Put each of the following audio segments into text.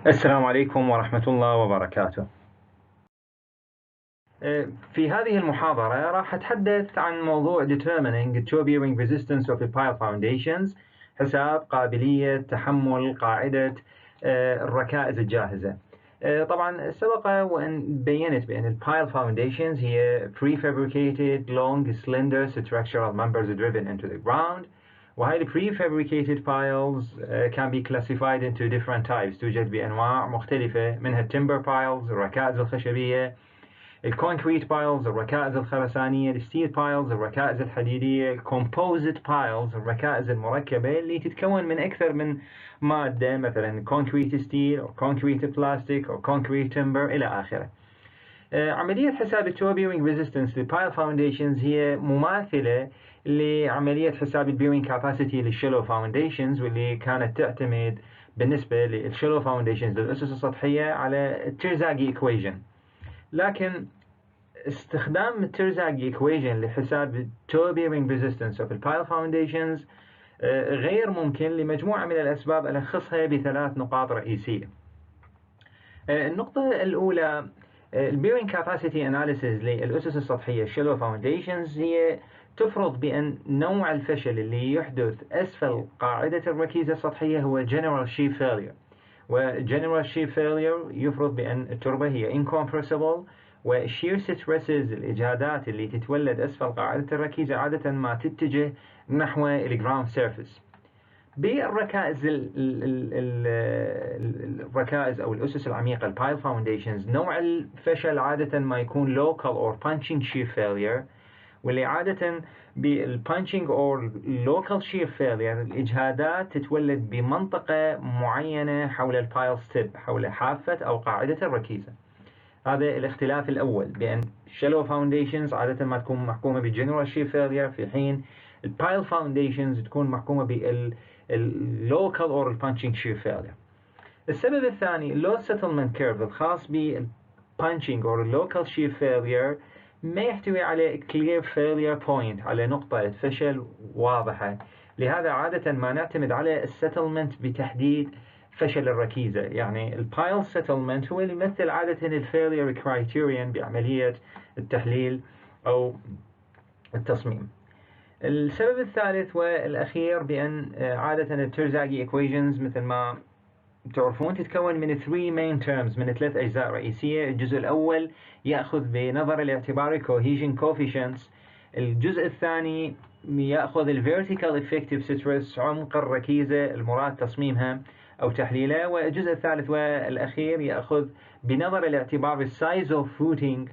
السلام عليكم ورحمة الله وبركاته. في هذه المحاضرة راح أتحدث عن موضوع Determining Toe Bearing Resistance of the Pile Foundations، حساب قابلية تحمل قاعدة الركائز الجاهزة. طبعا سبق وأن بينت بأن ال Pile Foundations هي prefabricated long slender structural members driven into the ground، وهاي ال prefabricated piles can be classified into different types. توجد بأنواع مختلفة، منها timber piles الركائز الخشبية، الكونكريت بايلز الركائز الخرسانية، الستيل بايلز الركائز الحديدية، الكومبوزيت بايلز الركائز المركبة اللي تتكون من أكثر من مادة، مثلا كونكريت ستيل أو كونكريت بلاستيك أو كونكريت تمبر إلى آخره. عملية حساب التو بيرنج ريزيستنس للبايل فاونديشنز هي مماثلة لعملية حساب البيرنج كاباسيتي للشلو فاونديشنز، واللي كانت تعتمد بالنسبة للشلو فاونديشنز للأسس السطحية على التيرزاغي إيكويشن. لكن استخدام التيرزاغي إيكويشن لحساب التو بيرنج ريزيستنس of البايل فاونديشنز غير ممكن لمجموعة من الأسباب ألخصها بثلاث نقاط رئيسية. النقطة الأولى، البيرنج كاباسيتي أناليسيز للأسس السطحية shallow foundations هي تفرض بأن نوع الفشل اللي يحدث أسفل قاعدة الركيزة السطحية هو general shear failure، وgeneral shear failure يفرض بأن التربة هي incompressible، والشير ستريسز الإجهادات اللي تتولد أسفل قاعدة الركيزة عادة ما تتجه نحو الجراوند سيرفيس. بالركائز الركائز أو الأسس العميقة البايل فاونديشنز نوع الفشل عادة ما يكون local or punching shear failure، واللي عادة بالpunching or local shear failure الإجهادات تتولد بمنطقة معينة حول البايل ستيب، حول حافة أو قاعدة الركيزة. هذا الاختلاف الأول، بأن shallow foundations عادة ما تكون محكومة بالgeneral shear failure، في حين البايل foundations تكون محكومة بالlocal or punching shear failure. السبب الثاني low settlement curve الخاص بالpunching or local shear failure ما يحتوي على clear failure point، على نقطة فشل واضحة، لهذا عادة ما نعتمد على السيتلمنت بتحديد فشل الركيزة. يعني البايل سيتلمنت هو اللي يمثل عادة الفيلير كرايتيريان بعملية التحليل أو التصميم. السبب الثالث والأخير بأن عادة التيرزاغي إيكويشنز مثل ما تعرفون تتكون من 3 main terms، من 3 أجزاء رئيسية. الجزء الأول يأخذ بنظر الاعتبار cohesion coefficients، الجزء الثاني يأخذ vertical effective stress عمق الركيزة المراد تصميمها أو تحليلها، والجزء الثالث والأخير يأخذ بنظر الاعتبار size of footing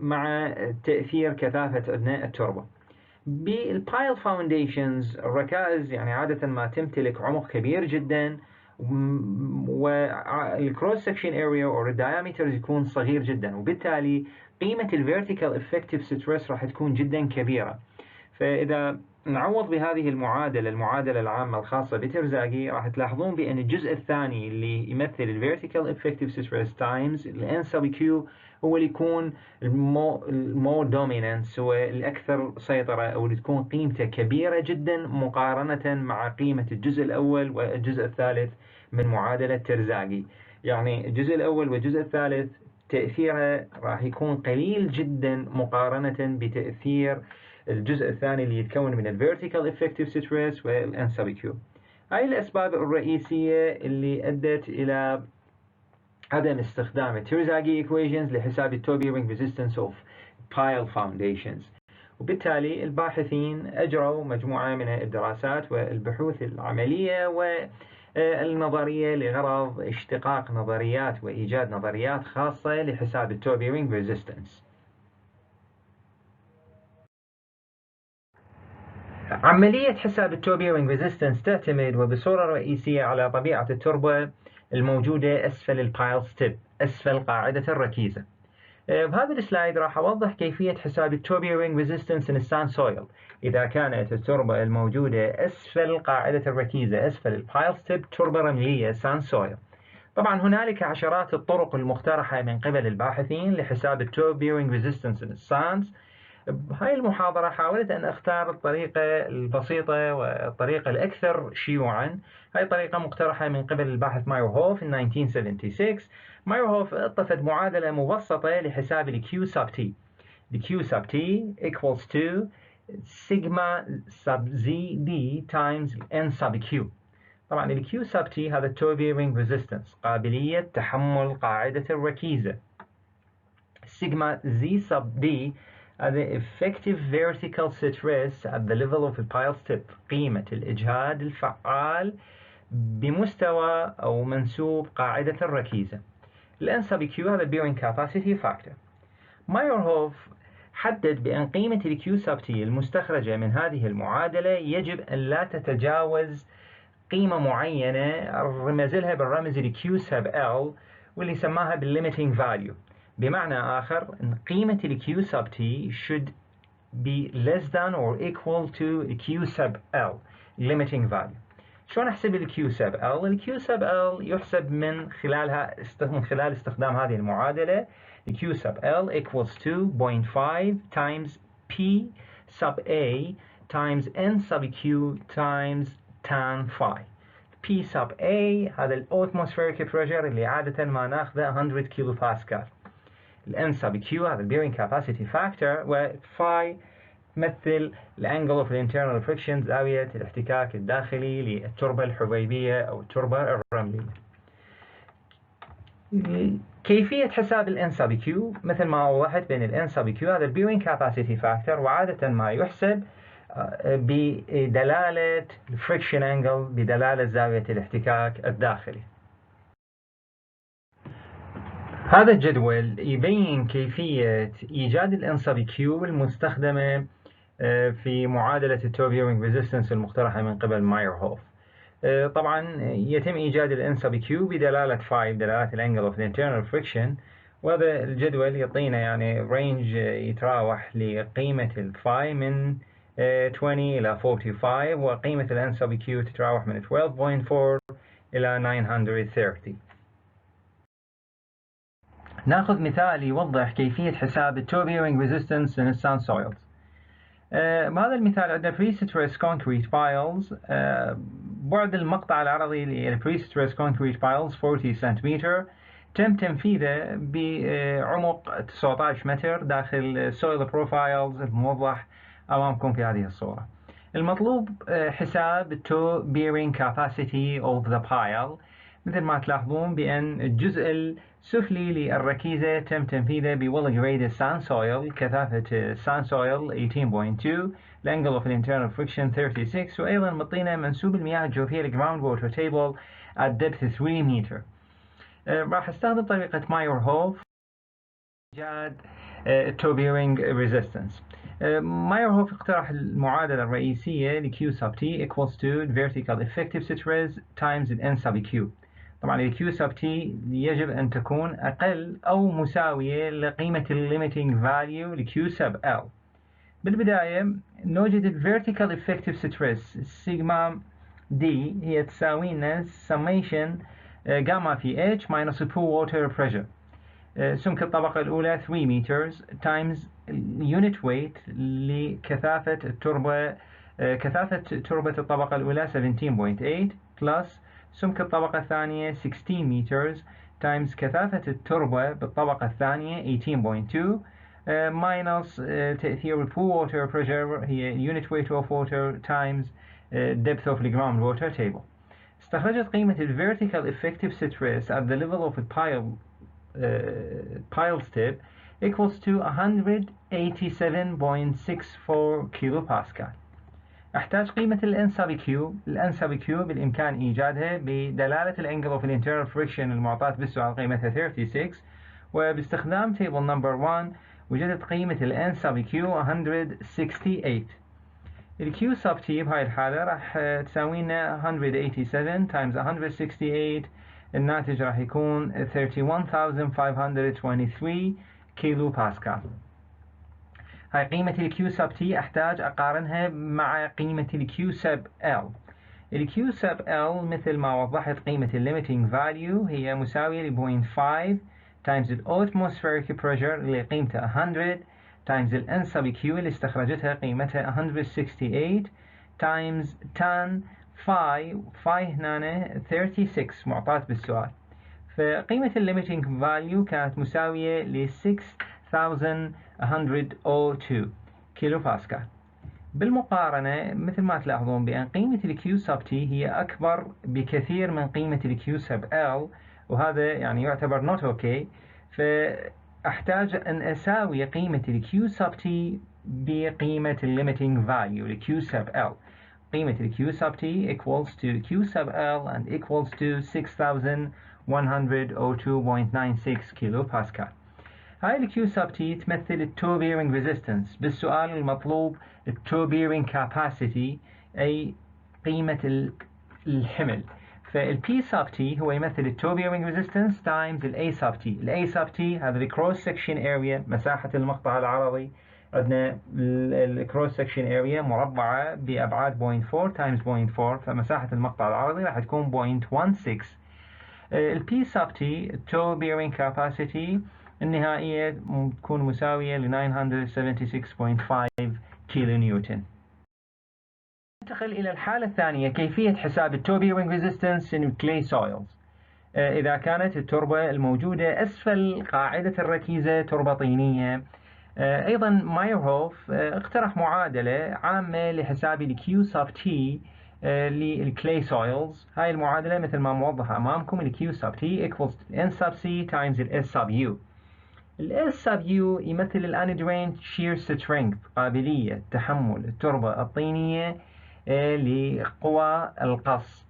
مع تأثير كثافة أبناء التربة. بالبايل فاونديشنز الركائز يعني عادة ما تمتلك عمق كبير جدا، والكروس سكشن اريا او الدايمتر يكون صغير جدا، وبالتالي قيمة الفيرتيكال افكتيف ستريس راح تكون جدا كبيرة. فإذا نعوض بهذه المعادلة العامة الخاصة بتيرزاغي، راح تلاحظون بأن الجزء الثاني اللي يمثل الفيرتيكال افكتيف ستريس تايمز الان سب كيو هو اللي يكون المور دومينانس، هو الأكثر سيطرة، أو اللي تكون قيمته كبيرة جدا مقارنة مع قيمة الجزء الأول والجزء الثالث من معادلة تيرزاغي. يعني الجزء الأول والجزء الثالث تأثيرها راح يكون قليل جدا مقارنة بتأثير الجزء الثاني اللي يتكون من الفيرتيكال افكتيف ستريس والان سب كيو. هاي الأسباب الرئيسية اللي أدت إلى عدم استخدام التيرزاغي equations لحساب التو بيرنج ريزيستنس اوف بايل فاونديشنز، وبالتالي الباحثين أجروا مجموعة من الدراسات والبحوث العملية والنظرية لغرض اشتقاق نظريات وإيجاد نظريات خاصة لحساب التو بيرنج ريزيستنس. عملية حساب التو بيرنج ريزيستنس تعتمد وبصورة رئيسية على طبيعة التربة الموجودة أسفل البايل ستيب، أسفل قاعدة الركيزة. بهذا السلايد راح أوضح كيفية حساب التو بيرنج ريزيستنس in sand soil إذا كانت التربة الموجودة أسفل قاعدة الركيزة، أسفل البايل ستيب، تربة رملية sand soil. طبعا هنالك عشرات الطرق المقترحة من قبل الباحثين لحساب التو بيرنج ريزيستنس in sands. بهاي المحاضرة حاولت أن أختار الطريقة البسيطة والطريقة الأكثر شيوعا. هاي طريقة مقترحة من قبل الباحث مايرهوف في 1976. مايرهوف اطفت معادلة مبسطة لحساب ال Q sub T. The Q sub T equals to sigma sub ZD times N sub Q. طبعا ال Q sub T هذا toe bearing resistance، قابلية تحمل قاعدة الركيزة. sigma Z sub D هذا effective vertical stress at the level of the pile tip، قيمة الإجهاد الفعال بمستوى أو منسوب قاعدة الركيزة. ال N sub Q هذا bearing capacity factor. مايرهوف حدد بأن قيمة ال Q sub T المستخرجة من هذه المعادلة يجب أن لا تتجاوز قيمة معينة رمز لها بالرمز ال Q sub L، واللي سماها بالlimiting value. بمعنى آخر أن قيمة ال Q sub T should be less than or equal to Q sub L limiting value. شلون أحسب ال Q sub L؟ ال Q sub L يحسب من خلال استخدام هذه المعادلة. ال Q sub L equals to 0.5 times P sub A times N sub Q times tan phi. P sub A هذا ال atmospheric pressure اللي عادة ما ناخذه 100 كيلو باسكال. ال N sub Q هذا ال bearing capacity factor، و phi تمثل ال angle of the internal friction، زاوية الاحتكاك الداخلي للتربة الحبيبية أو التربة الرملية. كيفية حساب ال N sub Q مثل ما وضحت بين ال N sub Q هذا ال bearing capacity factor، وعادة ما يحسب بدلالة friction angle، بدلالة زاوية الاحتكاك الداخلي. هذا الجدول يبين كيفية إيجاد ال N sub Q المستخدمة في معادلة toe bearing resistance المقترحة من قبل مايرهوف. طبعا يتم إيجاد ال N sub Q بدلالة phi، بدلالة ال angle of the internal friction، وهذا الجدول يعطينا يعني رينج يتراوح لقيمة ال phi من 20 إلى 45، وقيمة ال N sub Q تتراوح من 12.4 إلى 930. ناخذ مثال يوضح كيفية حساب ال toe bearing resistance in sand soils. بهذا المثال عندنا pre-stressed concrete piles. بعد المقطع العرضي لل pre-stressed concrete piles 40 سنتيمتر، تم تنفيذه بعمق 19 متر داخل soil profiles الموضح أمامكم في هذه الصورة. المطلوب حساب toe bearing capacity of the pile. مثل ما تلاحظون بأن الجزء السفلي للركيزة تم تنفيذه بwell graded sand soil، كثافة sand soil 18.2، الانجل of internal friction 36، وأيضا مطينا منسوب المياه الجوفية ground water table at depth 3 متر. راح استخدم طريقة مايرهوف إيجاد toe bearing resistance. مايرهوف اقترح المعادلة الرئيسية ل Q sub T equals to vertical effective stress times N sub Q. طبعا ال Q sub T يجب أن تكون أقل أو مساوية لقيمة ال limiting value ل Q sub L. بالبداية نوجد ال vertical effective stress sigma D هي تساوي لنا summation gamma في H minus pool water pressure. سمك الطبقة الأولى 3 meters times unit weight لكثافة التربة، كثافة تربة الطبقة الأولى 17.8 plus سمك الطبقة الثانية 16 meters times كثافة التربة بالطبقة الثانية 18.2 minus تأثير pool water pressure هي unit weight of water times depth of the ground water table. استخرجت قيمة ال vertical effective stress at the level of a pile tip equals to 187.64 كيلو باسكال. أحتاج قيمة ال N sub Q. ال N sub Q بالإمكان إيجادها بدلالة ال angle of the internal friction المعطاة بالسؤال قيمتها 36، وباستخدام table number 1 وجدت قيمة ال N sub Q 168. ال Q sub T بهاي الحالة راح تساوي لنا 187 times 168، الناتج راح يكون 31,523 كيلو باسكال. هاي قيمة ال Q sub T أحتاج أقارنها مع قيمة ال Q sub L. ال Q sub L مثل ما وضحت قيمة ال limiting value هي مساوية ل 0.5 times the atmospheric pressure اللي قيمته 100 times ال n sub q اللي استخرجتها قيمتها 168 times tan phi هنا 36 معطاة بالسؤال. فقيمة limiting value كانت مساوية ل 6102 كيلو باسكال. بالمقارنة مثل ما تلاحظون بأن قيمة ال Q sub T هي أكبر بكثير من قيمة ال Q sub L، وهذا يعني يعتبر not okay. فأحتاج أن أساوي قيمة ال Q sub T بقيمة ال limiting value ل Q sub L. قيمة ال Q sub T equals to Q sub L and equals to 6102.96 كيلو باسكال. هاي ال Q sub T تمثل ال toe bearing resistance. بالسؤال المطلوب ال toe bearing capacity أي قيمة الحمل. فال P sub T هو يمثل ال toe bearing resistance times ال A sub T. ال A sub T هذا ال cross section area مساحة المقطع العرضي. عندنا ال cross section area مربعة بأبعاد 0.4 times 0.4، فمساحة المقطع العرضي راح تكون 0.16. ال P sub T toe bearing capacity النهائية تكون مساوية ل 976.5 كيلو نيوتن. ننتقل إلى الحالة الثانية، كيفية حساب ال toe bearing resistance in clay soils. إذا كانت التربة الموجودة أسفل قاعدة الركيزة تربة طينية. أيضا مايرهوف اقترح معادلة عامة لحساب ال Q sub T للكلي سويلز. هاي المعادلة مثل ما موضحة أمامكم، ال Q sub T equals N sub C times ال S sub U. ال S sub U يمثل ال undrained shear strength، قابلية تحمل التربة الطينية لقوى القص.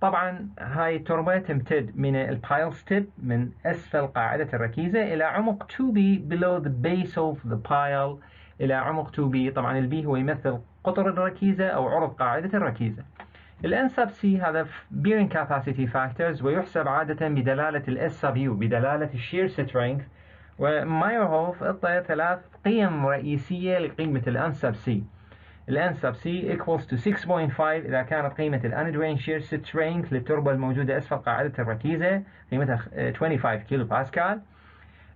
طبعا هاي التربة تمتد من البايل ستيب من أسفل قاعدة الركيزة إلى عمق 2B below the base of the pile، إلى عمق 2B. طبعا ال B هو يمثل قطر الركيزة أو عرض قاعدة الركيزة. ال N sub C هذا bearing capacity factors، ويحسب عادة بدلالة ال S sub U بدلالة الشير strength. ومايرهوف أعطى 3 قيم رئيسية لقيمة ال N sub C. ال N sub C equals to 6.5 إذا كانت قيمة ال undrained shear strength للتربة الموجودة أسفل قاعدة الركيزة قيمتها 25 كيلو باسكال.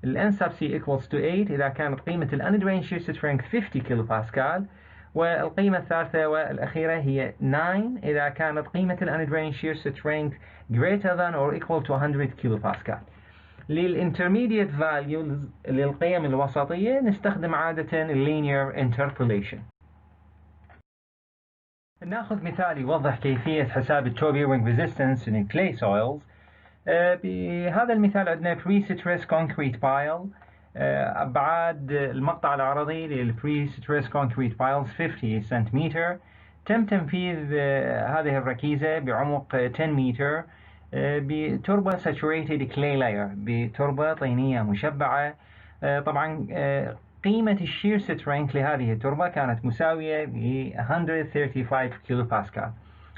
ال N sub C equals to 8 إذا كانت قيمة ال undrained shear strength 50 كيلو باسكال. والقيمة الثالثة والأخيرة هي 9 إذا كانت قيمة ال undrained shear strength greater than or equal to 100 كيلو باسكال. للintermediate values للقيم الوسطية نستخدم عادة linear interpolation. ناخذ مثال يوضح كيفية حساب ال toe bearing resistance in clay soils. بهذا المثال عندنا pre-stressed concrete pile. أبعاد المقطع العرضي لل pre-stressed concrete piles 50 سنتيمتر. تم تنفيذ هذه الركيزة بعمق 10 متر بتربة saturated clay layer، بتربة طينية مشبعة. طبعا قيمة الشير سترينث لهذه التربة كانت مساوية ل 135 كيلو باسكال.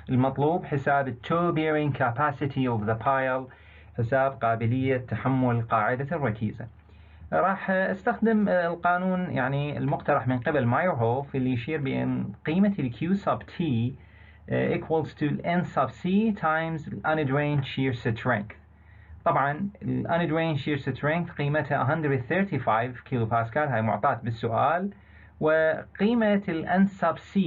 المطلوب حساب ال toe bearing capacity of the pile، حساب قابلية تحمل قاعدة الركيزة. راح استخدم القانون يعني المقترح من قبل مايرهوف اللي يشير بأن قيمة ال Q sub T equals to N sub C times undrained shear strength. طبعا ال undrained shear strength قيمتها 135 كيلو باسكال، هاي معطاة بالسؤال. وقيمة ال N sub C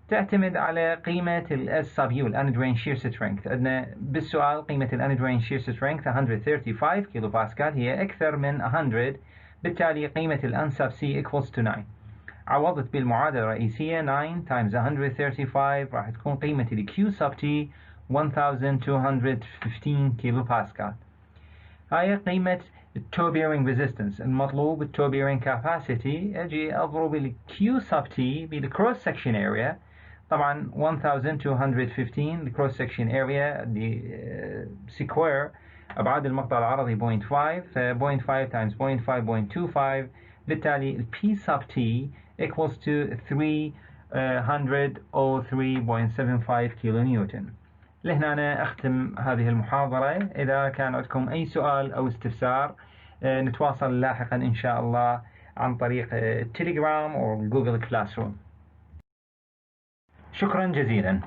تعتمد على قيمة ال S sub U ال undrained shear strength. عندنا بالسؤال قيمة ال undrained shear strength 135 كيلو باسكال، هي أكثر من 100، بالتالي قيمة ال N sub C equals to 9. عوضت بالمعادلة الرئيسية 9 times 135 راح تكون قيمة ال Q sub T 1215 كيلو باسكال. هاي قيمة toe bearing resistance. المطلوب toe bearing capacity، أجي أضرب ال Q sub T بال cross section area. طبعا 1215 ال cross section area دي square، أبعاد المقطع العرضي 0.5، 0.5 times 0.5 0.25، بالتالي ال P sub T equals to 303.75 كيلو نيوتن. لهنا أنا أختم هذه المحاضرة. إذا كان عندكم أي سؤال أو استفسار نتواصل لاحقا إن شاء الله عن طريق التليجرام أو جوجل كلاس روم. شكرا جزيلا.